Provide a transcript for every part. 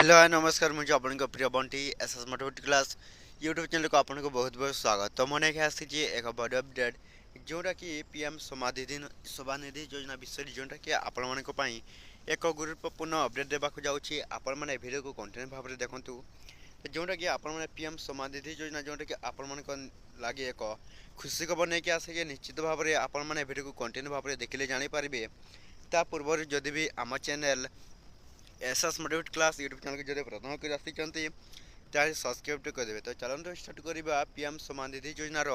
Hello hi नमस्कार मुझे आपन प्रिय Bunty SS motivate class YouTube channel को आपन को बहुत बहुत स्वागत। तो मैंने आसी एक बड़ अपडेट जोटा कि पीएम समानिधि योजना विषय जोटा कि आपण मान एक गुरुत्वपूर्ण अपडेट देवाक जाऊँगी। आपण मैंने वीडियो को कंटिन्यू भाव में देखूँ जोटा कि आपण मैंने पीएम समानिधि योजना जोटा कि आपण मान लगे एक खुशी खबर नहीं कि आसिक निश्चित भाव में आपण मैंने वीडियो को कंटिन्यू भाव में देखिले जानीपारे। ता पूर्व जदि भी आम channel SS motivate class YouTube channel को जो प्रथम कर आसी सब्सक्राइब करदे। तो चलते स्टार्ट करवा पीएम समानिधि योजनार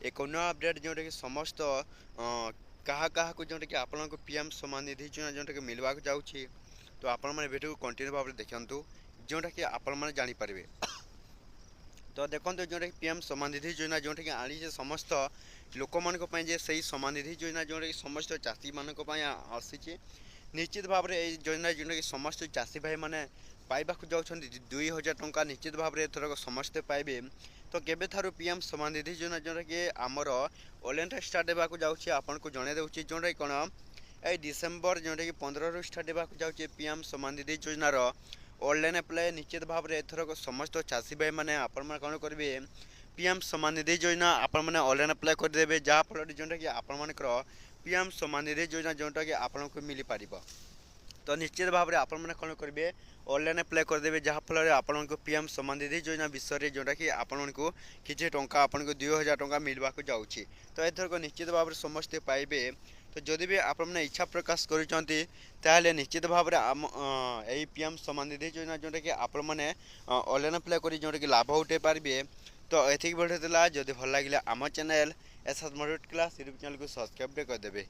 एक नया अपडेट जोटा कि समस्त क्या क्या जोटा कि आपन को पीएम समानिधि योजना जोटा कि मिलवाक जाऊँगी। तो आपण मैंने वीडियो को कंटिन्यू भाव में देखु जोटा कि आपण मैंने जानीपारे। तो देखो जोटा कि पीएम समानिधि योजना जोटा कि आनी समस्त लोक मान से समानिधि योजना जोटा कि समस्त चाषी मान आसी निश्चित भाव में योजना जोटा कि समस्त चाषी भाई मैंने पाइबाक जाऊँगी 2000 टंका निश्चित भाव में एथरक समस्ते पाइबे। तो केबे थारु पीएम समानिधि योजना जोटा कि आमर ऑनलाइन स्टार्ट होगा जाऊँगी आपन को जन दूसरी जोटा कि कौन ये डिसेम्बर जोटा कि 15 रु स्टार्ट होगा जाऊँगी पीएम समानिधि योजनार ऑनलाइन अप्लाई निश्चित भाव में एथरक समस्त चाषी भाई मैंने आपण कौन करेंगे पीएम समानिधि योजना आपण मैंने ऑनलाइन अप्लाई करदे जहाँफल जोटा कि आपण पीएम समानिधि योजना जोटा कि आपन को मिल पार। तो निश्चित भाव में आपण मैंने कौन करेंगे ऑनलाइन अप्लाई करदे जहाँफल आपन को पीएम समानिधि योजना विषय जोटा कि आपण को किसी टंका आपन को 2000 टंका मिलवाक जाऊँगी। तो एथरक निश्चित भाव में समस्ते पाइबे। तो जदि भी आप इच्छा प्रकाश कर निश्चित भाव में आम यही पीएम समानिधि योजना जोटा कि आपण मैंने ऑनलाइन अप्लाई कर जोटा कि लाभ उठे पारे। तो एतिक भिडियो जदि भल लगे आम channel SS motivate class YouTube channel को सब्सक्राइब करदे।